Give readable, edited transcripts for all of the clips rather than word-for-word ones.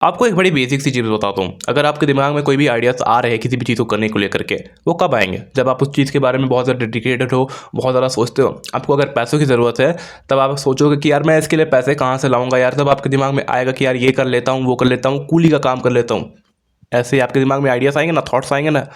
आपको एक बड़ी बेसिक सी चीज़ बताता हूँ। अगर आपके दिमाग में कोई भी आइडियाज़ आ रहे हैं किसी भी चीज़ को करने को लेकर के, वो कब आएँगे? जब आप उस चीज़ के बारे में बहुत ज़्यादा डेडिकेटेड हो, बहुत ज़्यादा सोचते हो। आपको अगर पैसों की ज़रूरत है, तब आप सोचोगे कि यार मैं इसके लिए पैसे कहाँ से लाऊँगा यार? तब आपके दिमाग में आएगा कि यार ये कर लेता हूँ, वो कर लेता हूँ, कूली का काम कर लेता हूँ। ऐसे ही आपके दिमाग में आइडियाज़ आएँगे ना, थॉट्स आएँगे ना।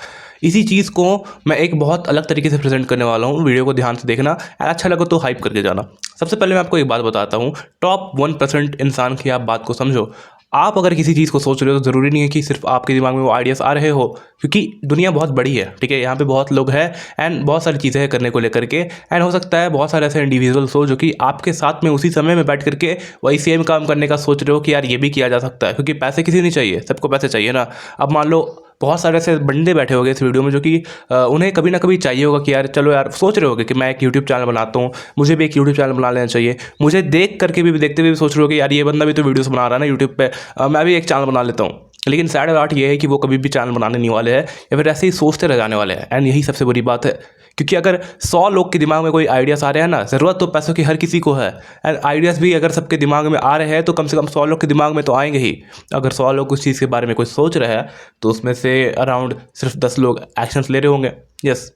इसी चीज़ को मैं एक बहुत अलग तरीके से प्रेज़ेंट करने वाला हूँ। वीडियो को ध्यान से देखना, अच्छा लगा तो हाइप करके जाना। सबसे पहले मैं आपको एक बात बताता हूँ, टॉप 1% इंसान की आप बात को समझो। आप अगर किसी चीज़ को सोच रहे हो तो ज़रूरी नहीं है कि सिर्फ़ आपके दिमाग में वो आइडियाज़ आ रहे हो, क्योंकि दुनिया बहुत बड़ी है, ठीक है? यहाँ पे बहुत लोग हैं एंड बहुत सारी चीज़ें हैं करने को लेकर के एंड हो सकता है बहुत सारे ऐसे इंडिविजुअल्स हो जो कि आपके साथ में उसी समय में बैठ करके वही सेम काम करने का सोच रहे हो कि यार ये भी किया जा सकता है, क्योंकि पैसे किसी नहीं चाहिए, सबको पैसे चाहिए ना। अब मान लो बहुत सारे ऐसे बंदे बैठे होंगे इस वीडियो में जो कि उन्हें कभी ना कभी चाहिए होगा कि यार चलो यार, सोच रहे होगे कि मैं एक यूट्यूब चैनल बनाता हूँ, मुझे भी एक यूट्यूब चैनल बना लेना चाहिए। मुझे देख करके भी देखते हुए भी सोच रहे हो कि यार ये बंदा भी तो वीडियोस बना रहा है ना यूट्यूब पे, मैं भी एक चैनल बना लेता हूँ। लेकिन सैड बात ये है कि वो कभी भी चैनल बनाने नहीं वाले हैं या फिर ऐसे ही सोचते रह जाने वाले हैं एंड यही सबसे बुरी बात है। क्योंकि अगर 100 लोग के दिमाग में कोई आइडियाज़ आ रहे हैं ना, ज़रूरत तो पैसों की हर किसी को है एंड आइडियाज़ भी अगर सबके दिमाग में आ रहे हैं तो कम से कम 100 लोग के दिमाग में तो आएंगे ही। अगर 100 लोग उस चीज़ के बारे में कुछ सोच रहे हैं तो उसमें से अराउंड सिर्फ 10 लोग एक्शंस ले रहे होंगे। यस,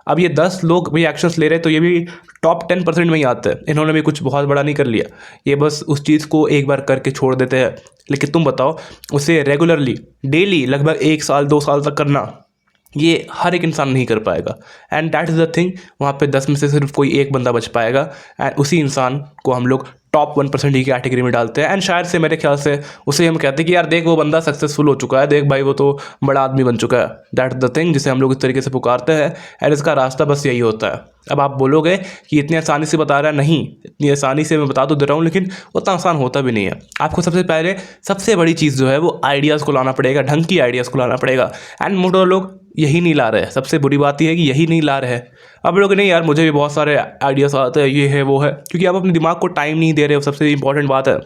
अब ये 10 लोग भी एक्शंस ले रहे हैं तो ये भी टॉप 10% में ही आते हैं। इन्होंने भी कुछ बहुत बड़ा नहीं कर लिया, ये बस उस चीज़ को एक बार करके छोड़ देते हैं। लेकिन तुम बताओ, उसे रेगुलरली डेली लगभग 1 साल 2 साल तक करना, ये हर एक इंसान नहीं कर पाएगा and that is the thing. वहाँ पे 10 में से सिर्फ कोई एक बंदा बच पाएगा एंड उसी इंसान को हम लोग टॉप 1% ही कैटेगरी में डालते हैं एंड शायद से मेरे ख्याल से उसे हम कहते हैं कि यार देख वो बंदा सक्सेसफुल हो चुका है, देख भाई वो तो बड़ा आदमी बन चुका है। दैट द थिंग जिसे हम लोग इस तरीके से पुकारते हैं एंड इसका रास्ता बस यही होता है। अब आप बोलोगे कि इतनी आसानी से बता रहा है, नहीं इतनी आसानी से मैं बता तो दे रहा हूँ लेकिन उतना आसान होता भी नहीं है। आपको सबसे पहले सबसे बड़ी चीज़ जो है वो आइडियाज़ को लाना पड़ेगा, ढंग की आइडियाज़ को लाना पड़ेगा एंड मोटो लोग यही नहीं ला रहे हैं। सबसे बुरी बात यह है कि यही नहीं ला रहे हैं। अब लोग नहीं यार मुझे भी बहुत सारे आइडियाज़ आते हैं, ये है वो है, क्योंकि आप अपने दिमाग को टाइम नहीं दे रहे हो। सबसे इंपॉर्टेंट बात है,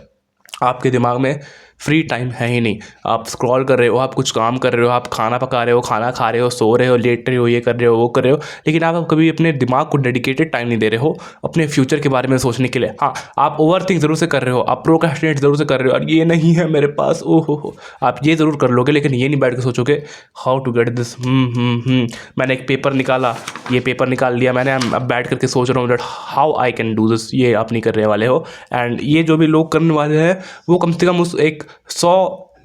आपके दिमाग में फ्री टाइम है ही नहीं। आप स्क्रॉल कर रहे हो, आप कुछ काम कर रहे हो, आप खाना पका रहे हो, खाना खा रहे हो, सो रहे हो, लेट रहे हो, ये कर रहे हो, वो कर रहे हो, लेकिन आप कभी अपने दिमाग को डेडिकेटेड टाइम नहीं दे रहे हो अपने फ्यूचर के बारे में सोचने के लिए। हाँ, आप ओवर थिंक ज़रूर से कर रहे हो, आप प्रोक्रेस्टिनेट ज़रूर से कर रहे हो, और ये नहीं है मेरे पास, ओ हो, आप ये ज़रूर कर लोगे लेकिन ये नहीं बैठ के सोचोगे हाउ टू गेट दिस। मैंने एक पेपर निकाला, ये पेपर निकाल लिया मैंने, अब बैठ करके सोच रहा हूँ that how I can do this. ये आप नहीं करने वाले हो एंड ये जो भी लोग करने वाले हैं वो कम से कम उस एक 100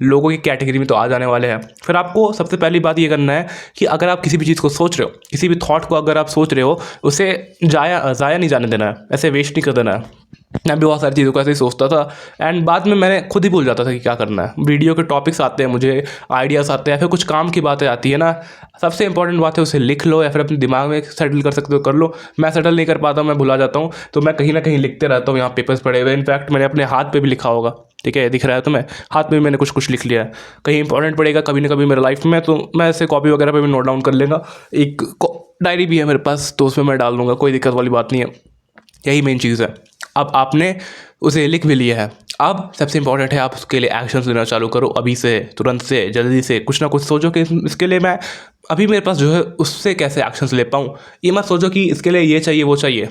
लोगों की कैटेगरी में तो आ जाने वाले हैं। फिर आपको सबसे पहली बात ये करना है कि अगर आप किसी भी चीज़ को सोच रहे हो, किसी भी थॉट को अगर आप सोच रहे हो, उसे ज़ाया नहीं जाने देना है, ऐसे वेस्ट नहीं कर देना है। मैं भी बहुत सारी चीज़ों को ऐसे ही सोचता था एंड बाद में मैंने खुद ही भूल जाता था कि क्या करना है। वीडियो के टॉपिक्स आते हैं, मुझे आइडियाज़ आते हैं, फिर कुछ काम की बातें आती है ना, सबसे इंपॉर्टेंट बात है उसे लिख लो या फिर अपने दिमाग में सेटल कर सकते हो कर लो। मैं सेटल नहीं कर पाता हूँ, मैं भुला जाता हूँ, तो मैं कहीं ना कहीं लिखते रहता हूँ। यहाँ पेपर्स पड़े हुए, इनफैक्ट मैंने अपने हाथ पे भी लिखा होगा, ठीक है, दिख रहा है तुम्हें, हाथ में भी मैंने कुछ कुछ लिख लिया है। कहीं इंपॉर्टेंट पड़ेगा कभी ना कभी मेरे लाइफ में तो मैं ऐसे कॉपी वगैरह पे भी नोट डाउन कर लेगा। एक डायरी भी है मेरे पास तो उसमें मैं डाल दूंगा, कोई दिक्कत वाली बात नहीं है। यही मेन चीज़ है। अब आपने उसे लिख भी लिया है, अब सबसे इंपॉर्टेंट है आप उसके लिए एक्शंस लेना चालू करो। अभी से, तुरंत से, जल्दी से कुछ ना कुछ सोचो कि इसके लिए मैं अभी मेरे पास जो है उससे कैसे एक्शंस ले पाऊँ। ये मत सोचो कि इसके लिए ये चाहिए वो चाहिए,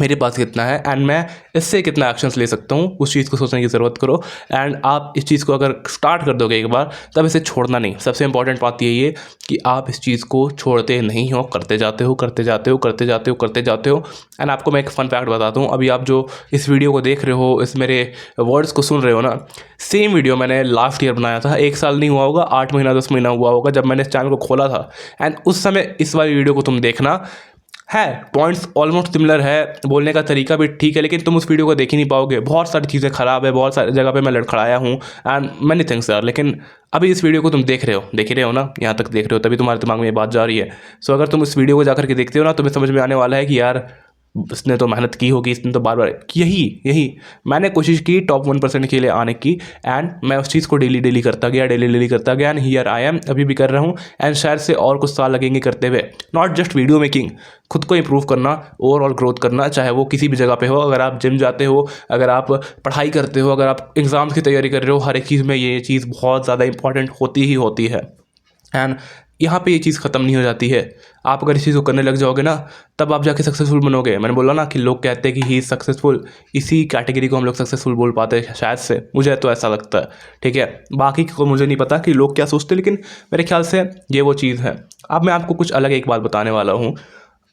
मेरे पास कितना है एंड मैं इससे कितना एक्शंस ले सकता हूँ, उस चीज़ को सोचने की ज़रूरत करो। एंड आप इस चीज़ को अगर स्टार्ट कर दोगे एक बार, तब इसे छोड़ना नहीं। सबसे इंपॉर्टेंट बात यही है कि आप इस चीज़ को छोड़ते नहीं हो, करते जाते हो, करते जाते हो, करते जाते हो, करते जाते हो। एंड आपको मैं एक फ़न फैक्ट बताता हूँ, अभी आप जो इस वीडियो को देख रहे हो, इस मेरे वर्ड्स को सुन रहे हो ना, सेम वीडियो मैंने लास्ट ईयर बनाया था। 1 साल नहीं हुआ होगा, 8 महीना 10 महीना हुआ होगा जब मैंने इस चैनल को खोला था। एंड उस समय इस वाली वीडियो को तुम देखना, है पॉइंट्स ऑलमोस्ट सिमिलर है, बोलने का तरीका भी ठीक है, लेकिन तुम उस वीडियो को देख ही नहीं पाओगे। बहुत सारी चीज़ें ख़राब है, बहुत सारी जगह पे मैं लड़खड़ाया हूँ एंड मैनी थिंग्स यार। लेकिन अभी इस वीडियो को तुम देख रहे हो ना, यहाँ तक देख रहे हो, तभी तुम्हारे दिमाग में ये बात जा रही है। सो अगर तुम इस वीडियो को जाकर के देखते हो ना, तुम्हें समझ में आने वाला है कि यार इसने तो मेहनत की होगी, इसने तो बार बार यही मैंने कोशिश की टॉप 1% के लिए आने की एंड मैं उस चीज़ को डेली करता गया, डेली करता गया एंड हियर आई एम, अभी भी कर रहा हूँ एंड शायद से और कुछ साल लगेंगे करते हुए। नॉट जस्ट वीडियो मेकिंग, खुद को इंप्रूव करना, ओवरऑल ग्रोथ करना, चाहे वो किसी भी जगह पे हो। अगर आप जिम जाते हो, अगर आप पढ़ाई करते हो, अगर आप एग्ज़ाम्स की तैयारी कर रहे हो, हर एक चीज़ में ये चीज़ बहुत ज़्यादा इंपॉर्टेंट होती ही होती है। एंड यहाँ पे ये चीज़ ख़त्म नहीं हो जाती है। आप अगर इस चीज़ को करने लग जाओगे ना, तब आप जाके सक्सेसफुल बनोगे। मैंने बोला ना कि लोग कहते हैं कि ही इज़ सक्सेसफुल, इसी कैटेगरी को हम लोग सक्सेसफुल बोल पाते हैं शायद से, मुझे तो ऐसा लगता है। ठीक है, बाकी को मुझे नहीं पता कि लोग क्या सोचते हैं, लेकिन मेरे ख्याल से ये वो चीज़ है। अब मैं आपको कुछ अलग एक बात बताने वाला हूँ।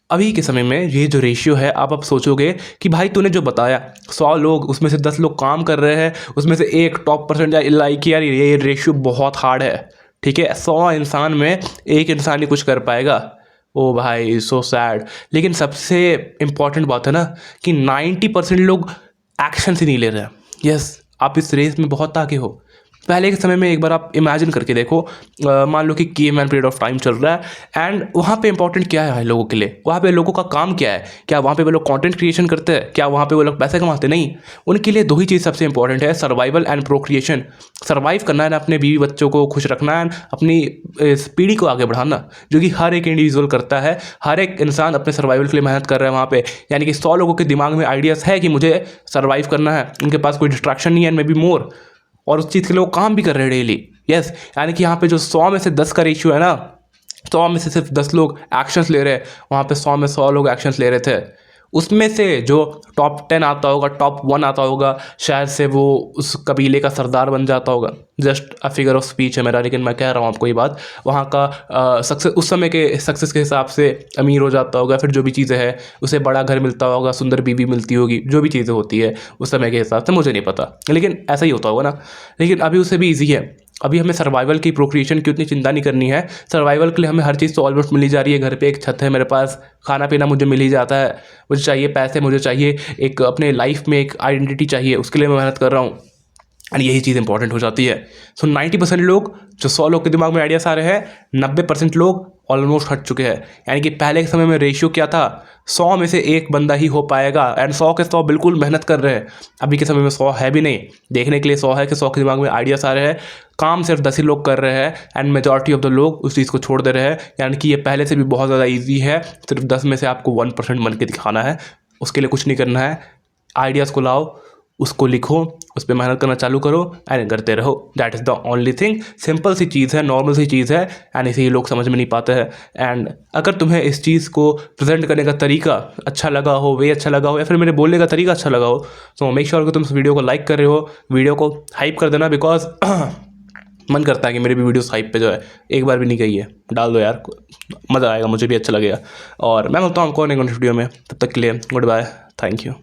अभी के समय में ये जो रेशियो है, आप अब सोचोगे कि भाई तूने जो बताया 100 लोग, उसमें से 10 लोग काम कर रहे हैं, उसमें से एक टॉप परसेंट या लाइक, यार ये रेशियो बहुत हार्ड है। ठीक है, 100 इंसान में एक इंसान ही कुछ कर पाएगा। ओ भाई सो सैड। लेकिन सबसे इम्पॉर्टेंट बात है ना कि 90% लोग एक्शन से नहीं ले रहे हैं। यस, आप इस रेस में बहुत आगे हो। पहले के समय में एक बार आप इमेजिन करके देखो, मान लो कि केवमैन पीरियड ऑफ टाइम चल रहा है, एंड वहाँ पे इंपॉर्टेंट क्या है लोगों के लिए, वहाँ पे लोगों का काम क्या है, क्या वहाँ पे वो लोग कंटेंट क्रिएशन करते हैं, क्या वहाँ पे वो लोग पैसे कमाते? नहीं, उनके लिए 2 ही चीज़ सबसे इंपॉर्टेंट है, सर्वाइवल एंड प्रोक्रिएशन। सर्वाइव करना है ना, अपने बीवी बच्चों को खुश रखना है, अपनी इस पीढ़ी को आगे बढ़ाना, जो कि हर एक इंडिविजुअल करता है। हर एक इंसान अपने सर्वाइवल के लिए मेहनत कर रहा है वहाँ पे। यानी कि 100 लोगों के दिमाग में आइडियाज़ है कि मुझे सर्वाइव करना है, उनके पास कोई डिस्ट्रैक्शन नहीं है, एंड मे बी मोर, और उस चीज़ के लिए वो काम भी कर रहे हैं डेली। यस, यानी कि यहाँ पे जो 100 में से 10 का रेशियो है ना, 100 में से सिर्फ 10 लोग एक्शंस ले रहे हैं, वहाँ पे 100 में 100 लोग एक्शंस ले रहे थे। उसमें से जो टॉप 10 आता होगा, टॉप 1 आता होगा, शायद से वो उस कबीले का सरदार बन जाता होगा। Just a figure of speech है मेरा, लेकिन मैं कह रहा हूँ आपको ये बात, वहाँ का सक्सेस, उस समय के सक्सेस के हिसाब से अमीर हो जाता होगा, फिर जो भी चीज़ें हैं उसे बड़ा घर मिलता होगा, सुंदर बीवी मिलती होगी, जो भी चीज़ें होती है उस समय के हिसाब से, मुझे नहीं पता, लेकिन ऐसा ही होता होगा ना। लेकिन अभी उससे भी ईजी है। अभी हमें सर्वाइवल की, प्रोक्रिएशन की उतनी चिंता नहीं करनी है। सर्वाइवल के लिए हमें हर चीज़ तो ऑलमोस्ट मिल ही जा रही है। घर पे एक छत है, मेरे पास खाना पीना मुझे मिल ही जाता है, मुझे चाहिए पैसे, मुझे चाहिए एक अपने लाइफ में एक आइडेंटिटी चाहिए, उसके लिए मैं मेहनत कर रहा हूँ, एंड यही चीज़ इंपॉर्टेंट हो जाती है। सो 90% लोग, जो 100 लोग के दिमाग में आइडियाज़ आ रहे हैं, 90% लोग ऑलमोस्ट हट चुके हैं। यानी कि पहले के समय में रेशियो क्या था, 100 में से एक बंदा ही हो पाएगा, एंड 100 के 100 बिल्कुल मेहनत कर रहे हैं। अभी के समय में 100 है भी नहीं, देखने के लिए 100 है कि 100 के दिमाग में आइडियाज़ आ रहे हैं, काम सिर्फ 10 ही लोग कर रहे हैं, एंड मेजॉरिटी ऑफ द लोग उस चीज़ को छोड़ दे रहे हैं। यानी कि ये पहले से भी बहुत ज़्यादा ईजी है। सिर्फ 10 में से आपको 1% बन के दिखाना है, उसके लिए कुछ नहीं करना है। आइडियाज़ को लाओ, उसको लिखो, उस पर मेहनत करना चालू करो, एंड करते रहो। That is the only thing. Simple सी चीज़ है, नॉर्मल सी चीज़ है, एंड इसे ये लोग समझ में नहीं पाते हैं। एंड अगर तुम्हें इस चीज़ को प्रेजेंट करने का तरीका अच्छा लगा हो, वे अच्छा लगा हो, या फिर मेरे बोलने का तरीका अच्छा लगा हो, तो मेक श्योर कि तुम इस वीडियो को लाइक कर रहे हो, वीडियो को हाइप कर देना, बिकॉज मन करता है कि मेरी भी वीडियोस हाइप पे जो है, एक बार भी नहीं गई है, डाल दो यार, मज़ा आएगा, मुझे भी अच्छा लगेगा। और मैं मिलता हूँ आपको नेक्स्ट वीडियो में, तब तक के लिए गुड बाय, थैंक यू।